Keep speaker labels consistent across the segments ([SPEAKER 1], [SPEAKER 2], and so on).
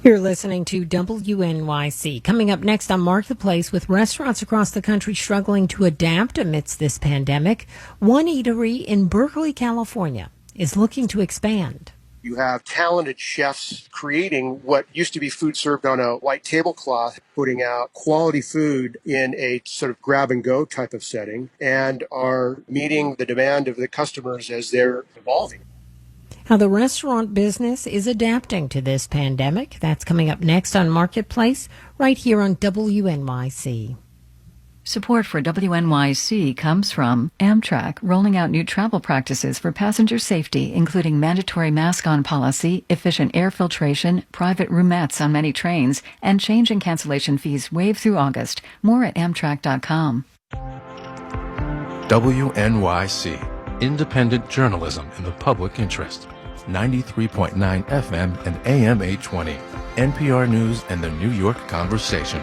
[SPEAKER 1] You're listening to WNYC. Coming up next on Marketplace, with restaurants across the country struggling to adapt amidst this pandemic, one eatery in Berkeley, California is looking to expand.
[SPEAKER 2] You have talented chefs creating what used to be food served on a white tablecloth, putting out quality food in a sort of grab-and-go type of setting, and are meeting the demand of the customers as they're evolving.
[SPEAKER 1] How the restaurant business is adapting to this pandemic. That's coming up next on Marketplace, right here on WNYC.
[SPEAKER 3] Support for WNYC comes from Amtrak, rolling out new travel practices for passenger safety, including mandatory mask-on policy, efficient air filtration, private roomettes on many trains, and change and cancellation fees waived through August. More at Amtrak.com.
[SPEAKER 4] WNYC, independent journalism in the public interest. 93.9 FM and AM 820. NPR News and the New York Conversation.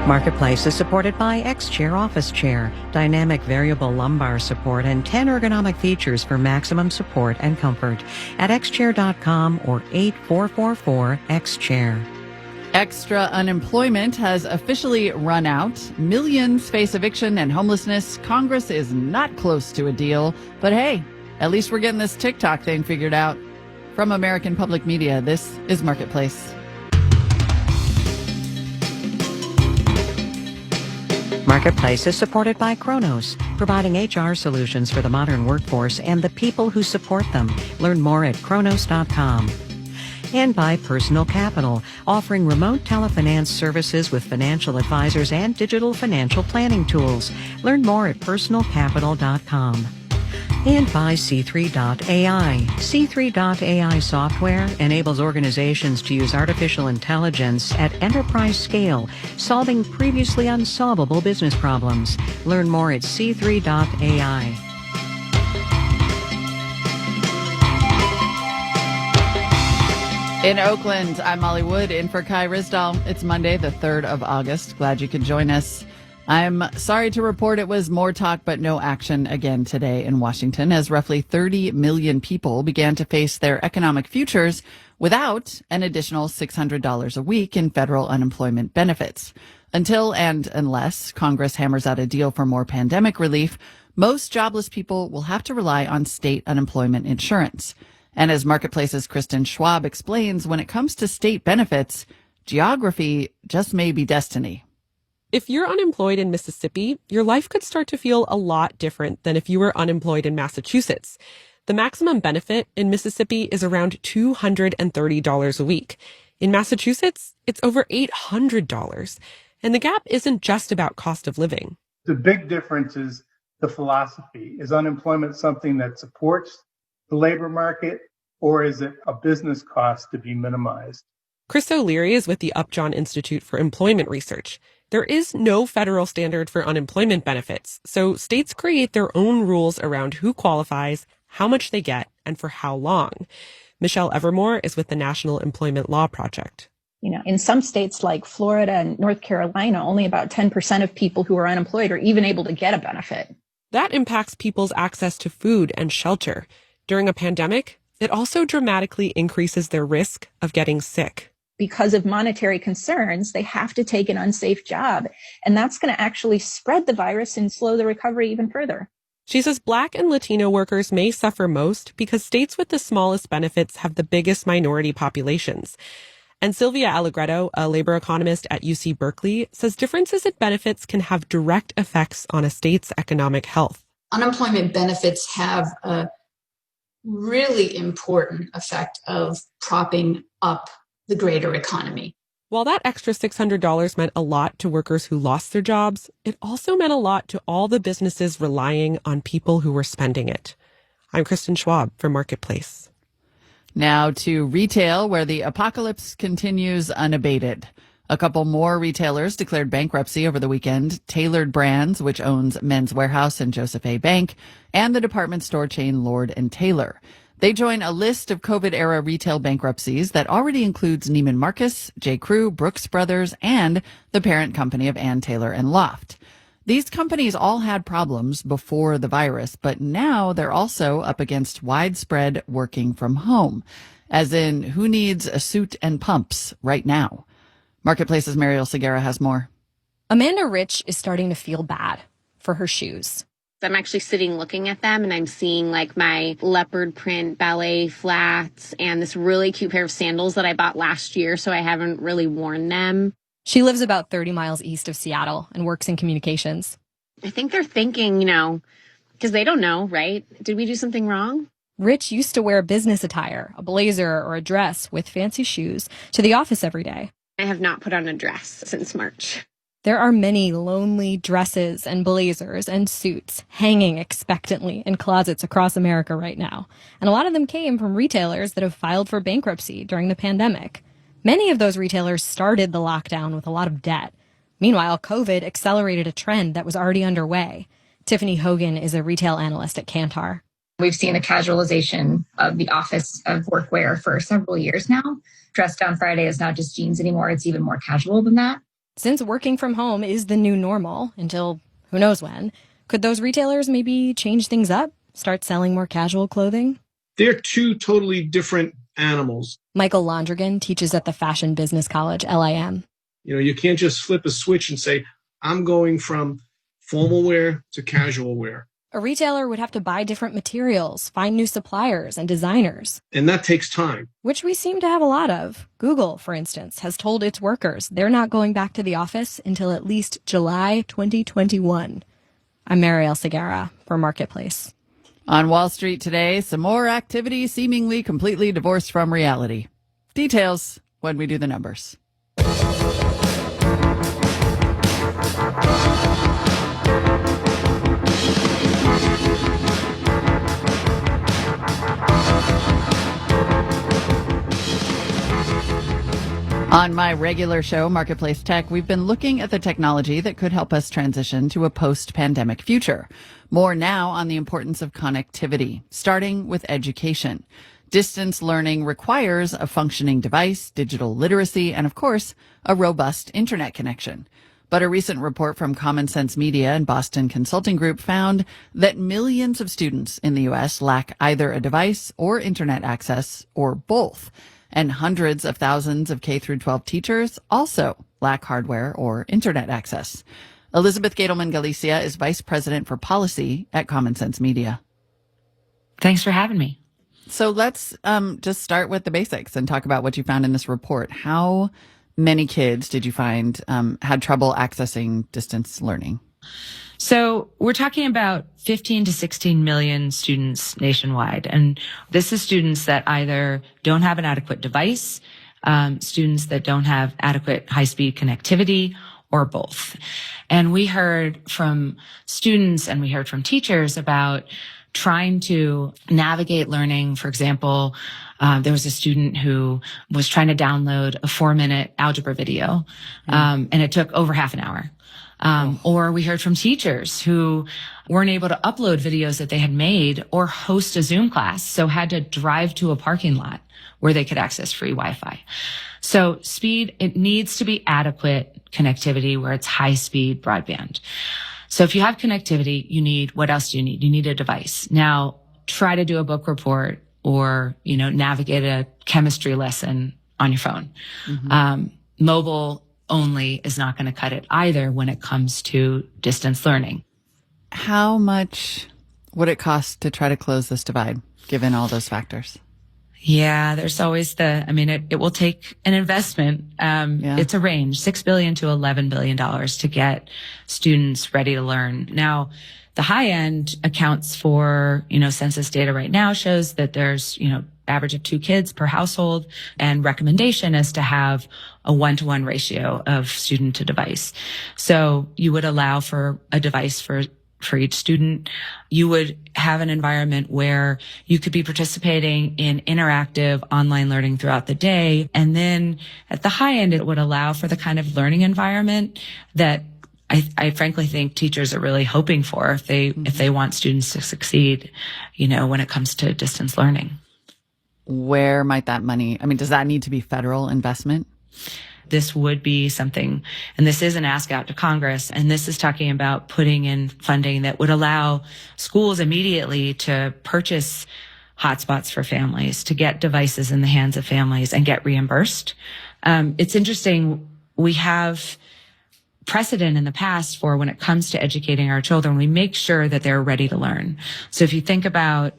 [SPEAKER 5] Marketplace is supported by X-Chair Office Chair, dynamic variable lumbar support, and 10 ergonomic features for maximum support and comfort at xchair.com or 8444-X-Chair.
[SPEAKER 6] Extra unemployment has officially run out. Millions face eviction and homelessness. Congress is not close to a deal. But hey, at least we're getting this TikTok thing figured out. From American Public Media, this is Marketplace.
[SPEAKER 5] Marketplace is supported by Kronos, providing HR solutions for the modern workforce and the people who support them. Learn more at kronos.com. And by Personal Capital, offering remote telefinance services with financial advisors and digital financial planning tools. Learn more at personalcapital.com. And by C3.ai. C3.ai software enables organizations to use artificial intelligence at enterprise scale, solving previously unsolvable business problems. Learn more at C3.ai.
[SPEAKER 6] In Oakland, I'm Molly Wood, in for Kai Ryssdal. It's Monday, the 3rd of August. Glad you could join us. I'm sorry to report it was more talk but no action again today in Washington, as roughly 30 million people began to face their economic futures without an additional $600 a week in federal unemployment benefits. Until and unless Congress hammers out a deal for more pandemic relief, most jobless people will have to rely on state unemployment insurance. And as Marketplace's Kristen Schwab explains, when it comes to state benefits, geography just may be destiny.
[SPEAKER 7] If you're unemployed in Mississippi, your life could start to feel a lot different than if you were unemployed in Massachusetts. The maximum benefit in Mississippi is around $230 a week. In Massachusetts, it's over $800. And the gap isn't just about cost of living.
[SPEAKER 8] The big difference is the philosophy. Is unemployment something that supports the labor market, or is it a business cost to be minimized?
[SPEAKER 7] Chris O'Leary is with the Upjohn Institute for Employment Research. There is no federal standard for unemployment benefits, so states create their own rules around who qualifies, how much they get, and for how long. Michelle Evermore is with the National Employment Law Project.
[SPEAKER 9] In some states like Florida and North Carolina, only about 10% of people who are unemployed are even able to get a benefit.
[SPEAKER 7] That impacts people's access to food and shelter. During a pandemic, it also dramatically increases their risk of getting sick.
[SPEAKER 9] Because of monetary concerns, they have to take an unsafe job. And that's going to actually spread the virus and slow the recovery even further.
[SPEAKER 7] She says Black and Latino workers may suffer most because states with the smallest benefits have the biggest minority populations. And Sylvia Allegretto, a labor economist at UC Berkeley, says differences in benefits can have direct effects on a state's economic health.
[SPEAKER 10] Unemployment benefits have a really important effect of propping up the greater economy.
[SPEAKER 7] While that extra $600 meant a lot to workers who lost their jobs, it also meant a lot to all the businesses relying on people who were spending it. I'm Kristen Schwab for Marketplace.
[SPEAKER 6] Now to retail, where the apocalypse continues unabated. A couple more retailers declared bankruptcy over the weekend: Tailored Brands, which owns Men's Warehouse and Joseph A. Bank, and the department store chain Lord & Taylor. They join a list of COVID-era retail bankruptcies that already includes Neiman Marcus, J. Crew, Brooks Brothers, and the parent company of Ann Taylor and Loft. These companies all had problems before the virus, but now they're also up against widespread working from home, as in who needs a suit and pumps right now? Marketplace's Mariel Segura has more.
[SPEAKER 11] Amanda Rich is starting to feel bad for her shoes.
[SPEAKER 12] I'm actually sitting looking at them and I'm seeing like my leopard print ballet flats and this really cute pair of sandals that I bought last year, so I haven't really worn them.
[SPEAKER 11] She lives about 30 miles east of Seattle and works in communications.
[SPEAKER 12] I think they're thinking, because they don't know, right? Did we do something wrong?
[SPEAKER 11] Rich used to wear business attire, a blazer or a dress with fancy shoes, to the office every day.
[SPEAKER 12] I have not put on a dress since March.
[SPEAKER 11] There are many lonely dresses and blazers and suits hanging expectantly in closets across America right now. And a lot of them came from retailers that have filed for bankruptcy during the pandemic. Many of those retailers started the lockdown with a lot of debt. Meanwhile, COVID accelerated a trend that was already underway. Tiffany Hogan is a retail analyst at Kantar.
[SPEAKER 9] We've seen a casualization of the office of workwear for several years now. Dress down Friday is not just jeans anymore. It's even more casual than that.
[SPEAKER 11] Since working from home is the new normal until who knows when, could those retailers maybe change things up, start selling more casual clothing?
[SPEAKER 13] They're two totally different animals.
[SPEAKER 11] Michael Londrigan teaches at the Fashion Business College, LIM.
[SPEAKER 13] You can't just flip a switch and say, I'm going from formal wear to casual wear.
[SPEAKER 11] A retailer would have to buy different materials, find new suppliers and designers.
[SPEAKER 13] And that takes time.
[SPEAKER 11] Which we seem to have a lot of. Google, for instance, has told its workers they're not going back to the office until at least July 2021. I'm Mariel Segura for Marketplace.
[SPEAKER 6] On Wall Street today, some more activity seemingly completely divorced from reality. Details when we do the numbers. On my regular show, Marketplace Tech, we've been looking at the technology that could help us transition to a post-pandemic future. More now on the importance of connectivity, starting with education. Distance learning requires a functioning device, digital literacy, and of course, a robust internet connection. But a recent report from Common Sense Media and Boston Consulting Group found that millions of students in the U.S. lack either a device or internet access or both. And hundreds of thousands of K-12 teachers also lack hardware or internet access. Elizabeth Gadelman-Galicia is Vice President for Policy at Common Sense Media.
[SPEAKER 14] Thanks for having me.
[SPEAKER 6] So let's just start with the basics and talk about what you found in this report. How many kids did you find had trouble accessing distance learning?
[SPEAKER 14] So we're talking about 15 to 16 million students nationwide. And this is students that either don't have an adequate device, students that don't have adequate high-speed connectivity, or both. And we heard from students and we heard from teachers about trying to navigate learning. For example, there was a student who was trying to download a 4-minute algebra video, and it took over half an hour. Or we heard from teachers who weren't able to upload videos that they had made or host a Zoom class, so had to drive to a parking lot where they could access free Wi-Fi. So speed, it needs to be adequate connectivity where it's high-speed broadband. So if you have connectivity, what else do you need? You need a device. Now, try to do a book report or, navigate a chemistry lesson on your phone. Mm-hmm. Mobile only is not going to cut it either when it comes to distance learning.
[SPEAKER 6] How much would it cost to try to close this divide, given all those factors?
[SPEAKER 14] Yeah, there's always it will take an investment. It's a range, $6 billion to $11 billion to get students ready to learn. Now, the high end accounts for, census data right now shows that there's, average of 2 kids per household, and recommendation is to have a 1-to-1 ratio of student to device. So you would allow for a device for each student. You would have an environment where you could be participating in interactive online learning throughout the day. And then at the high end, it would allow for the kind of learning environment that I frankly think teachers are really hoping for if they want students to succeed, when it comes to distance learning.
[SPEAKER 6] Where might that money, does that need to be federal investment?
[SPEAKER 14] this would be something, and this is an ask out to Congress, and this is talking about putting in funding that would allow schools immediately to purchase hotspots for families, to get devices in the hands of families and get reimbursed. It's interesting. We have precedent in the past for when it comes to educating our children, we make sure that they're ready to learn. So if you think about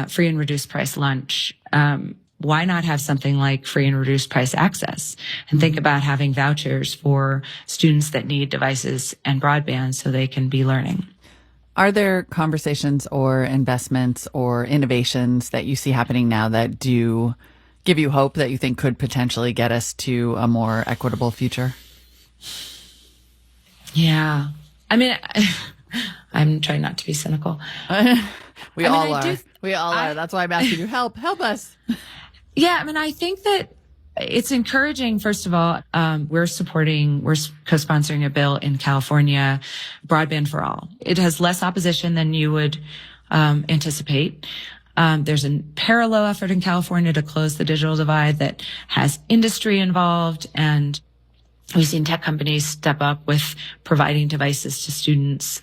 [SPEAKER 14] free and reduced price lunch, why not have something like free and reduced price access? And think about having vouchers for students that need devices and broadband so they can be learning.
[SPEAKER 6] Are there conversations or investments or innovations that you see happening now that do give you hope that you think could potentially get us to a more equitable future?
[SPEAKER 14] Yeah. I mean, I'm trying not to be cynical.
[SPEAKER 6] We all are. That's why I'm asking you, help us.
[SPEAKER 14] Yeah. I mean, I think that it's encouraging. First of all, we're co-sponsoring a bill in California, Broadband for All. It has less opposition than you would anticipate. There's a parallel effort in California to close the digital divide that has industry involved, and we've seen tech companies step up with providing devices to students.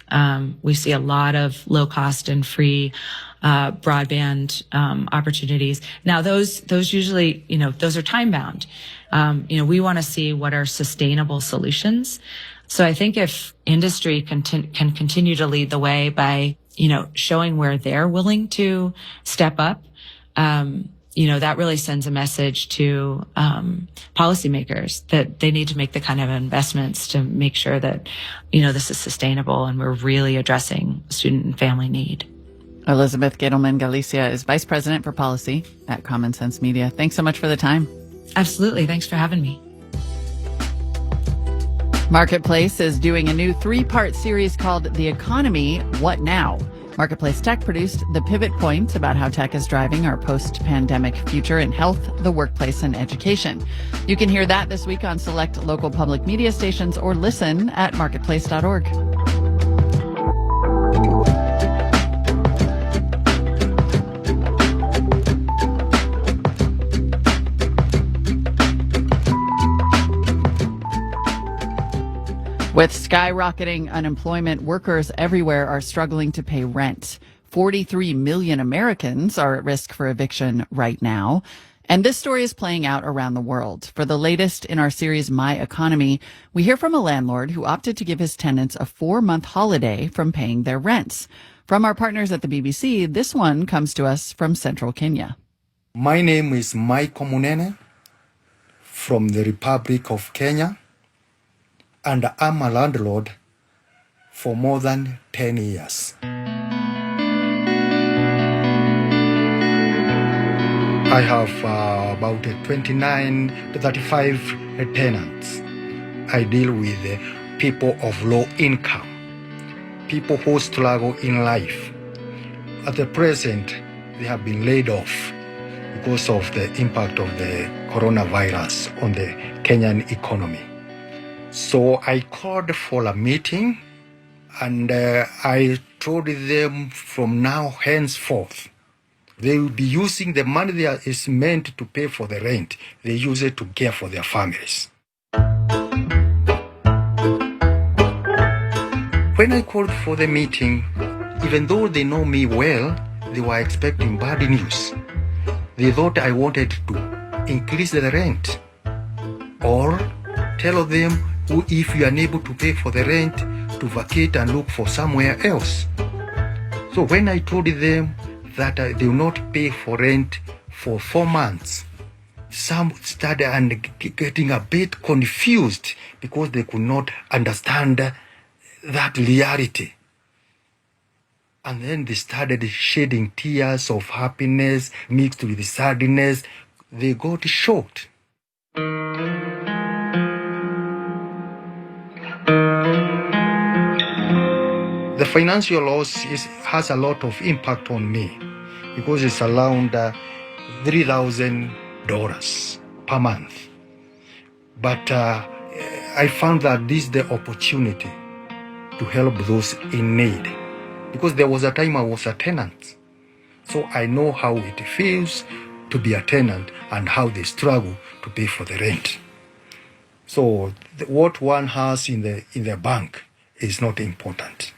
[SPEAKER 14] We see a lot of low cost and free broadband opportunities. Now, those usually, those are time bound. We want to see what are sustainable solutions. So I think if industry can continue to lead the way by, showing where they're willing to step up, that really sends a message to policymakers that they need to make the kind of investments to make sure that, this is sustainable and we're really addressing student and family need.
[SPEAKER 6] Elizabeth Gettleman Galicia is Vice President for Policy at Common Sense Media. Thanks so much for the time.
[SPEAKER 14] Absolutely. Thanks for having me.
[SPEAKER 6] Marketplace is doing a new 3-part series called The Economy, What Now? Marketplace Tech produced The Pivot Point about how tech is driving our post-pandemic future in health, the workplace, and education. You can hear that this week on select local public media stations or listen at marketplace.org. With skyrocketing unemployment, workers everywhere are struggling to pay rent. 43 million Americans are at risk for eviction right now. And this story is playing out around the world. For the latest in our series, My Economy, we hear from a landlord who opted to give his tenants a 4-month holiday from paying their rents. From our partners at the BBC, this one comes to us from central Kenya.
[SPEAKER 15] My name is Michael Munene from the Republic of Kenya. And I'm a landlord for more than 10 years. I have about 29 to 35 tenants. I deal with people of low income, people who struggle in life. At the present, they have been laid off because of the impact of the coronavirus on the Kenyan economy. So I called for a meeting, and I told them from now henceforth, they will be using the money that is meant to pay for the rent. They use it to care for their families. When I called for the meeting, even though they know me well, they were expecting bad news. They thought I wanted to increase the rent or tell them, if you are unable to pay for the rent, to vacate and look for somewhere else. So when I told them that they will not pay for rent for 4 months, some started and getting a bit confused because they could not understand that reality. And then they started shedding tears of happiness mixed with sadness. They got shocked. The financial loss has a lot of impact on me because it's around $3,000 per month. But I found that this is the opportunity to help those in need, because there was a time I was a tenant. So I know how it feels to be a tenant and how they struggle to pay for the rent. So what one has in the bank is not important,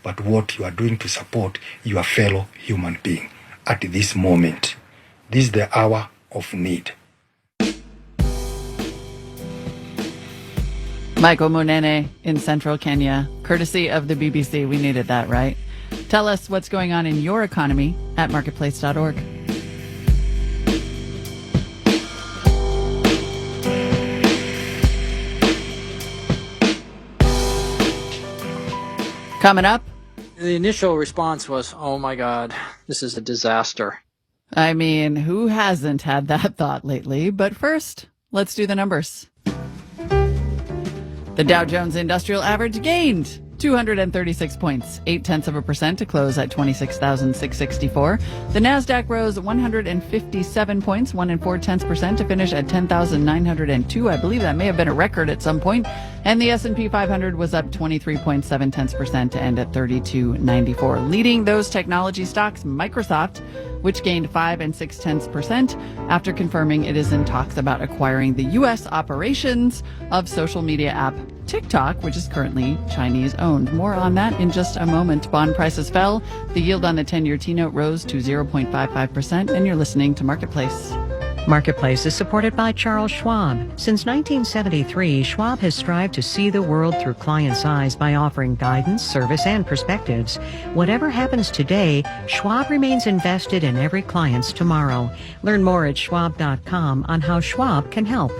[SPEAKER 15] but what you are doing to support your fellow human being at this moment. This is the hour of need.
[SPEAKER 6] Michael Munene in central Kenya, courtesy of the BBC. We needed that, right? Tell us what's going on in your economy at marketplace.org. Coming up.
[SPEAKER 16] The initial response was, oh my God, this is a disaster.
[SPEAKER 6] I mean, who hasn't had that thought lately? But first, let's do the numbers. The Dow Jones Industrial Average gained 236 points, 0.8% to close at 26,664. The Nasdaq rose 157 points, 1.4% to finish at 10,902. I believe that may have been a record at some point. And the S&P 500 was up 23.7% to end at 3294. Leading those technology stocks, Microsoft, which gained 5.6% after confirming it is in talks about acquiring the U.S. operations of social media app TikTok, which is currently Chinese-owned. More on that in just a moment. Bond prices fell. The yield on the 10-year T-note rose to 0.55%, and you're listening to Marketplace.
[SPEAKER 5] Marketplace is supported by Charles Schwab. Since 1973, Schwab has strived to see the world through clients' eyes by offering guidance, service, and perspectives. Whatever happens today, Schwab remains invested in every client's tomorrow. Learn more at schwab.com on how Schwab can help.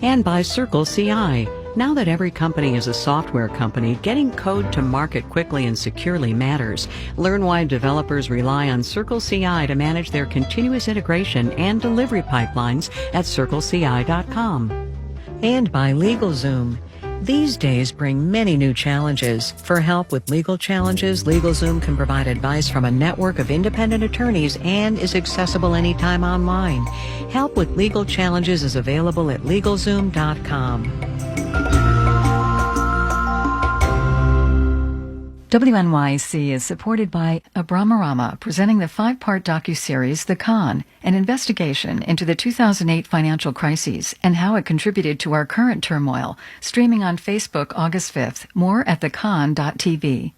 [SPEAKER 5] And by Circle CI. Now that every company is a software company, getting code to market quickly and securely matters. Learn why developers rely on Circle CI to manage their continuous integration and delivery pipelines at circleci.com. And by LegalZoom. These days bring many new challenges. For help with legal challenges, LegalZoom can provide advice from a network of independent attorneys and is accessible anytime online. Help with legal challenges is available at LegalZoom.com.
[SPEAKER 3] WNYC is supported by Abramarama, presenting the 5-part docuseries The Con, an investigation into the 2008 financial crises and how it contributed to our current turmoil, streaming on Facebook August 5th. More at thecon.tv.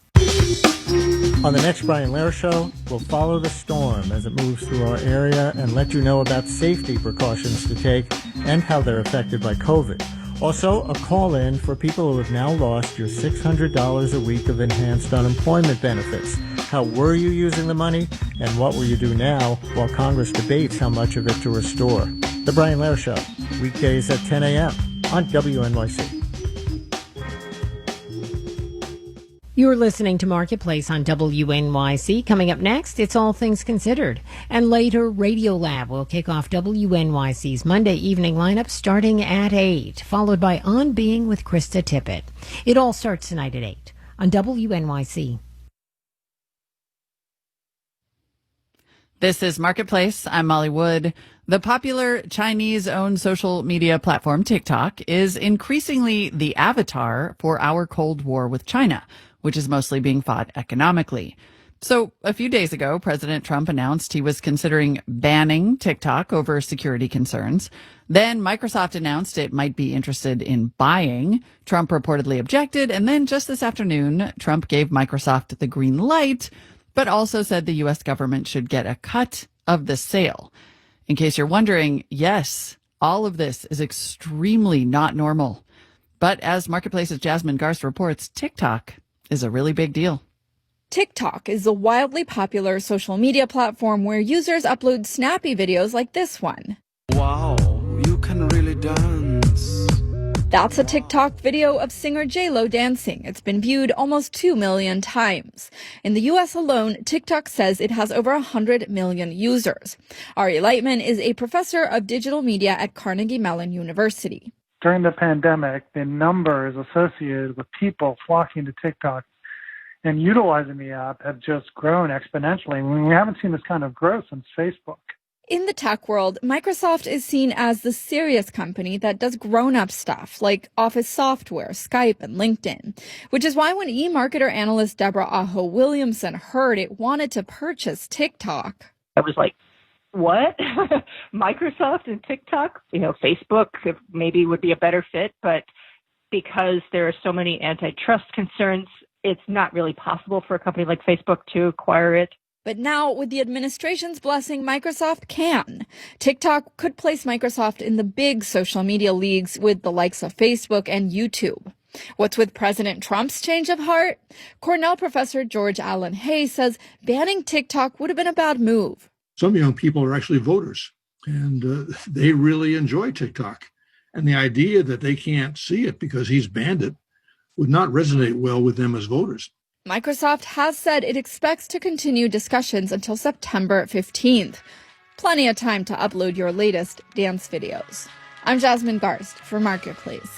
[SPEAKER 17] On the next Brian Lehrer Show, we'll follow the storm as it moves through our area and let you know about safety precautions to take and how they're affected by COVID. Also, a call-in for people who have now lost your $600 a week of enhanced unemployment benefits. How were you using the money, and what will you do now while Congress debates how much of it to restore? The Brian Lehrer Show, weekdays at 10 a.m. on WNYC.
[SPEAKER 1] You're listening to Marketplace on WNYC. Coming up next, it's All Things Considered. And later, Radiolab will kick off WNYC's Monday evening lineup starting at 8, followed by On Being with Krista Tippett. It all starts tonight at 8 on WNYC.
[SPEAKER 6] This is Marketplace. I'm Molly Wood. The popular Chinese-owned social media platform TikTok is increasingly the avatar for our Cold War with China, which is mostly being fought economically. So a few days ago, President Trump announced he was considering banning TikTok over security concerns. Then Microsoft announced it might be interested in buying. Trump reportedly objected. And then just this afternoon, Trump gave Microsoft the green light, but also said the U.S. government should get a cut of the sale. In case you're wondering, yes, all of this is extremely not normal. But as Marketplace's Jasmine Garst reports, TikTok is a really big deal.
[SPEAKER 18] TikTok is a wildly popular social media platform where users upload snappy videos like this one.
[SPEAKER 19] Wow, you can really dance.
[SPEAKER 18] That's a TikTok video of singer J-Lo dancing. It's been viewed almost 2 million times. In the U.S. alone, TikTok says it has over 100 million users. Ari Lightman is a professor of digital media at Carnegie Mellon University.
[SPEAKER 8] During the pandemic, the numbers associated with people flocking to TikTok and utilizing the app have just grown exponentially. I mean, we haven't seen this kind of growth since Facebook.
[SPEAKER 18] In the tech world, Microsoft is seen as the serious company that does grown-up stuff like Office software, Skype, and LinkedIn, which is why when e-marketer analyst Deborah Aho Williamson heard it wanted to purchase TikTok,
[SPEAKER 20] I was like, what? Microsoft and TikTok? Facebook maybe would be a better fit, but because there are so many antitrust concerns, it's not really possible for a company like Facebook to acquire it.
[SPEAKER 18] But now, with the administration's blessing, Microsoft can. TikTok could place Microsoft in the big social media leagues with the likes of Facebook and YouTube. What's with President Trump's change of heart? Cornell professor George Allen Hayes says banning TikTok would have been a bad move.
[SPEAKER 21] Some young people are actually voters, and they really enjoy TikTok. And the idea that they can't see it because he's banned it would not resonate well with them as voters.
[SPEAKER 18] Microsoft has said it expects to continue discussions until September 15th. Plenty of time to upload your latest dance videos. I'm Jasmine Garst for Marketplace.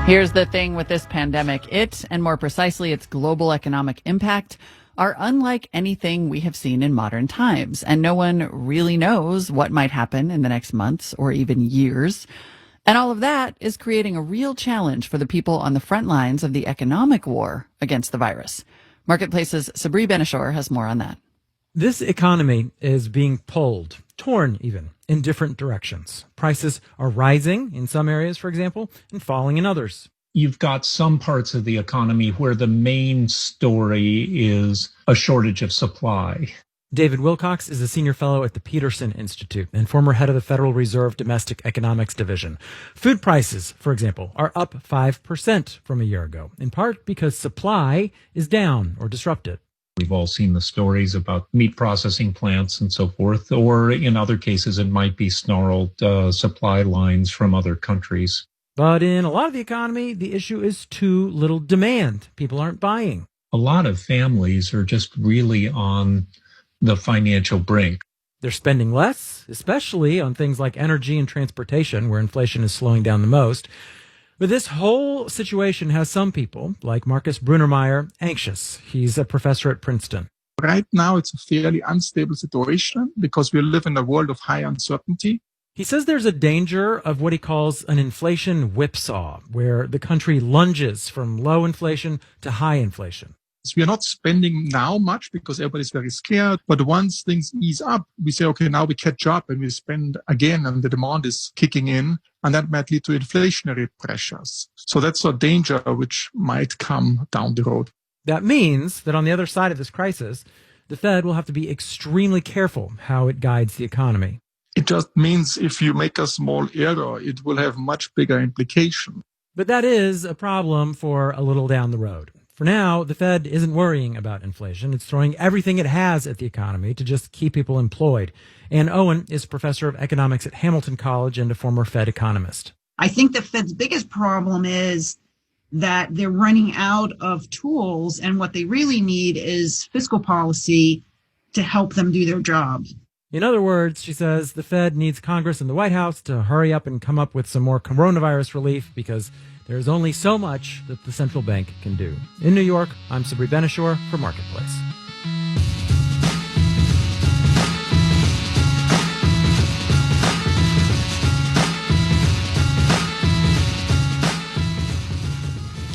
[SPEAKER 6] Here's the thing with this pandemic. It, and more precisely its global economic impact, are unlike anything we have seen in modern times, and no one really knows what might happen in the next months or even years. And all of that is creating a real challenge for the people on the front lines of the economic war against the virus. Marketplace's Sabri Benishore has more on that.
[SPEAKER 22] This economy is being pulled, torn even, in different directions. Prices are rising in some areas, for example, and falling in others.
[SPEAKER 23] You've got some parts of the economy where the main story is a shortage of supply.
[SPEAKER 22] David Wilcox is a senior fellow at the Peterson Institute and former head of the Federal Reserve Domestic Economics Division. Food prices, for example, are up 5% from a year ago, in part because supply is down or disrupted.
[SPEAKER 23] We've all seen the stories about meat processing plants and so forth, or in other cases, it might be snarled supply lines from other countries.
[SPEAKER 22] But in a lot of the economy, the issue is too little demand. People aren't buying.
[SPEAKER 23] A lot of families are just really on the financial brink.
[SPEAKER 22] They're spending less, especially on things like energy and transportation, where inflation is slowing down the most. But this whole situation has some people, like Marcus Brunnermeier, anxious. He's a professor at Princeton.
[SPEAKER 24] Right now, it's a fairly unstable situation because we live in a world of high uncertainty.
[SPEAKER 22] He says there's a danger of what he calls an inflation whipsaw, where the country lunges from low inflation to high inflation.
[SPEAKER 24] We are not spending now much because everybody's very scared. But once things ease up, we say, okay, now we catch up and we spend again and the demand is kicking in. And that might lead to inflationary pressures. So that's a danger which might come down the road.
[SPEAKER 22] That means that on the other side of this crisis, the Fed will have to be extremely careful how it guides the economy.
[SPEAKER 24] It just means if you make a small error, it will have much bigger implication.
[SPEAKER 22] But that is a problem for a little down the road. For now, the Fed isn't worrying about inflation. It's throwing everything it has at the economy to just keep people employed. Ann Owen is professor of economics at Hamilton College and a former Fed economist.
[SPEAKER 25] I think the Fed's biggest problem is that they're running out of tools, and what they really need is fiscal policy to help them do their job.
[SPEAKER 22] In other words, she says the Fed needs Congress and the White House to hurry up and come up with some more coronavirus relief because there's only so much that the central bank can do. In New York, I'm Sabri Benishore for Marketplace.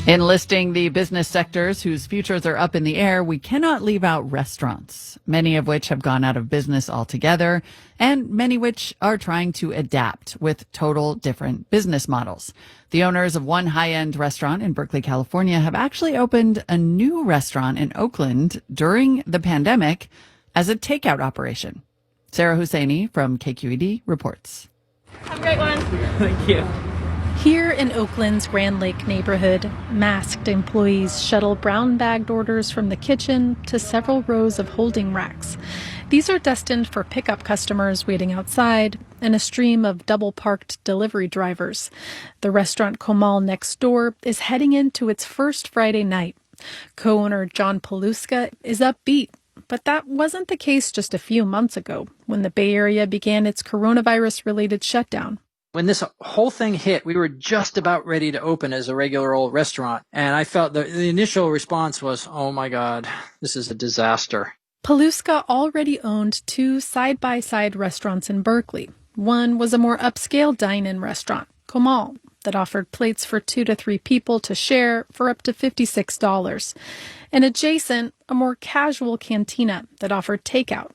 [SPEAKER 6] In listing the business sectors whose futures are up in the air, we cannot leave out restaurants, many of which have gone out of business altogether, and many which are trying to adapt with total different business models. The owners of one high-end restaurant in Berkeley, California, have actually opened a new restaurant in Oakland during the pandemic as a takeout operation. Sarah Husseini from KQED reports.
[SPEAKER 26] Have a great one.
[SPEAKER 22] Thank you.
[SPEAKER 26] Here in Oakland's Grand Lake neighborhood, masked employees shuttle brown-bagged orders from the kitchen to several rows of holding racks. These are destined for pickup customers waiting outside and a stream of double-parked delivery drivers. The restaurant Comal next door is heading into its first Friday night. Co-owner John Paluska is upbeat, but that wasn't the case just a few months ago when the Bay Area began its coronavirus-related shutdown.
[SPEAKER 16] When this whole thing hit, we were just about ready to open as a regular old restaurant. And I felt the initial response was, oh my God, this is a disaster.
[SPEAKER 26] Paluska already owned two side-by-side restaurants in Berkeley. One was a more upscale dine-in restaurant, Comal. that offered plates for 2 to 3 people to share for up to $56. And adjacent, a more casual cantina that offered takeout.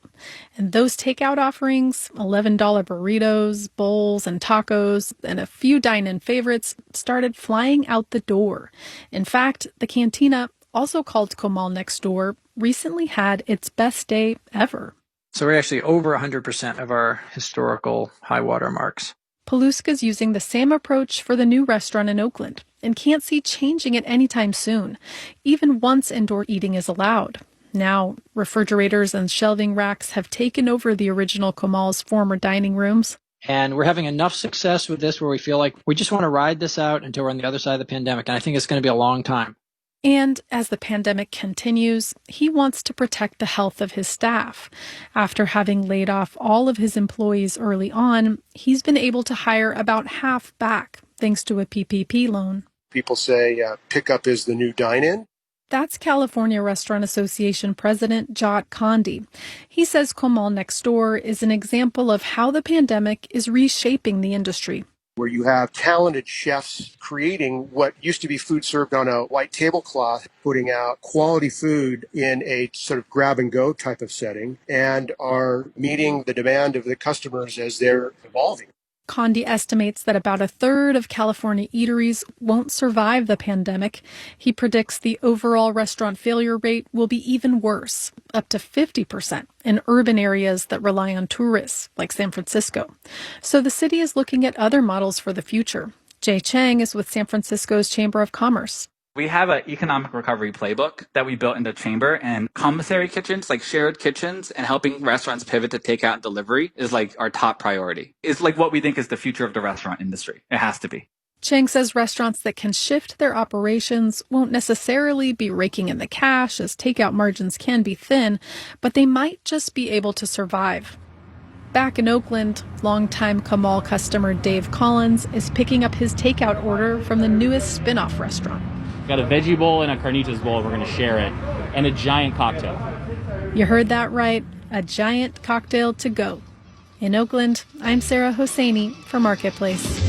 [SPEAKER 26] And those takeout offerings, $11 burritos, bowls, and tacos, and a few dine-in favorites, started flying out the door. In fact, the cantina, also called Comal Next Door, recently had its best day ever.
[SPEAKER 16] So we're actually over 100% of our historical high water marks.
[SPEAKER 26] Paluska's using the same approach for the new restaurant in Oakland and can't see changing it anytime soon, even once indoor eating is allowed. Now, refrigerators and shelving racks have taken over the original Comal's former dining rooms.
[SPEAKER 16] And we're having enough success with this where we feel like we just want to ride this out until we're on the other side of the pandemic. And I think it's going to be a long time.
[SPEAKER 26] And as the pandemic continues, he wants to protect the health of his staff. After having laid off all of his employees early on, he's been able to hire about half back, thanks to a PPP loan.
[SPEAKER 2] People say pickup is the new dine-in.
[SPEAKER 26] That's California Restaurant Association President Jot Condi. He says Comal Next Door is an example of how the pandemic is reshaping the industry.
[SPEAKER 2] Where you have talented chefs creating what used to be food served on a white tablecloth, putting out quality food in a sort of grab-and-go type of setting, and are meeting the demand of the customers as they're evolving.
[SPEAKER 26] Condi estimates that about a third of California eateries won't survive the pandemic. He predicts the overall restaurant failure rate will be even worse, up to 50% in urban areas that rely on tourists, like San Francisco. So the city is looking at other models for the future. Jay Chang is with San Francisco's Chamber of Commerce.
[SPEAKER 4] We have an economic recovery playbook that we built in the chamber, and commissary kitchens, like shared kitchens, and helping restaurants pivot to takeout and delivery is like our top priority. It's like what we think is the future of the restaurant industry. It has to be.
[SPEAKER 26] Chang says restaurants that can shift their operations won't necessarily be raking in the cash, as takeout margins can be thin, but they might just be able to survive. Back in Oakland, longtime Comal customer Dave Collins is picking up his takeout order from the newest spin-off restaurant.
[SPEAKER 7] Got a veggie bowl and a carnitas bowl. We're going to share it. And a giant cocktail.
[SPEAKER 26] You heard that right. A giant cocktail to go. In Oakland, I'm Sarah Hosseini for Marketplace.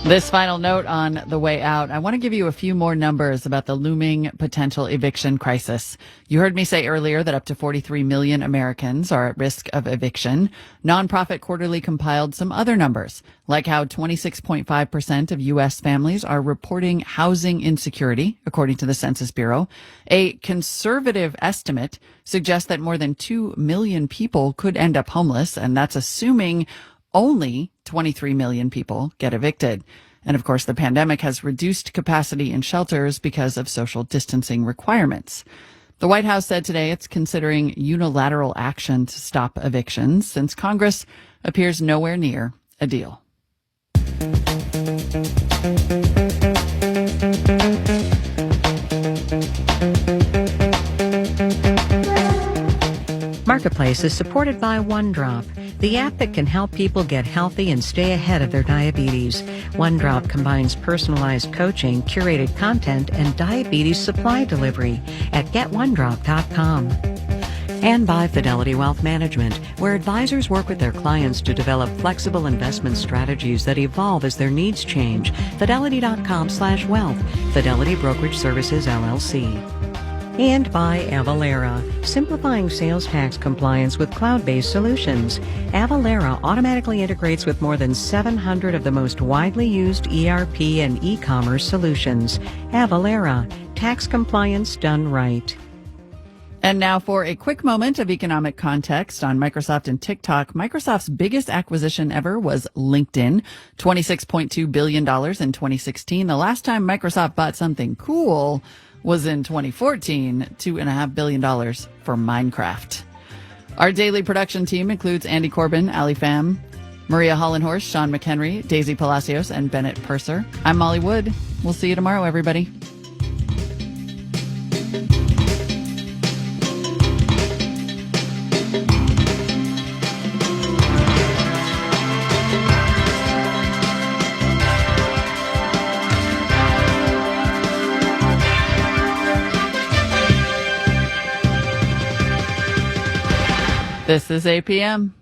[SPEAKER 6] This final note on the way out, I want to give you a few more numbers about the looming potential eviction crisis. You heard me say earlier that up to 43 million Americans are at risk of eviction. Nonprofit Quarterly compiled some other numbers, like how 26.5% of U.S. families are reporting housing insecurity, according to the Census Bureau. A conservative estimate suggests that more than 2 million people could end up homeless, and that's assuming only 23 million people get evicted. And of course, the pandemic has reduced capacity in shelters because of social distancing requirements. The White House said today it's considering unilateral action to stop evictions, since Congress appears nowhere near a deal.
[SPEAKER 5] Marketplace is supported by OneDrop, the app that can help people get healthy and stay ahead of their diabetes. OneDrop combines personalized coaching, curated content, and diabetes supply delivery at getonedrop.com. And by Fidelity Wealth Management, where advisors work with their clients to develop flexible investment strategies that evolve as their needs change. Fidelity.com/wealth. Fidelity Brokerage Services, LLC. And by Avalara, simplifying sales tax compliance with cloud-based solutions. Avalara automatically integrates with more than 700 of the most widely used ERP and e-commerce solutions. Avalara, tax compliance done right.
[SPEAKER 6] And now for a quick moment of economic context on Microsoft and TikTok. Microsoft's biggest acquisition ever was LinkedIn, $26.2 billion in 2016. The last time Microsoft bought something cool was in 2014, $2.5 billion for Minecraft. Our daily production team includes Andy Corbin, Ali Pham, Maria Hollenhorst, Sean McHenry, Daisy Palacios, and Bennett Purser. I'm Molly Wood. We'll see you tomorrow, everybody. This is APM.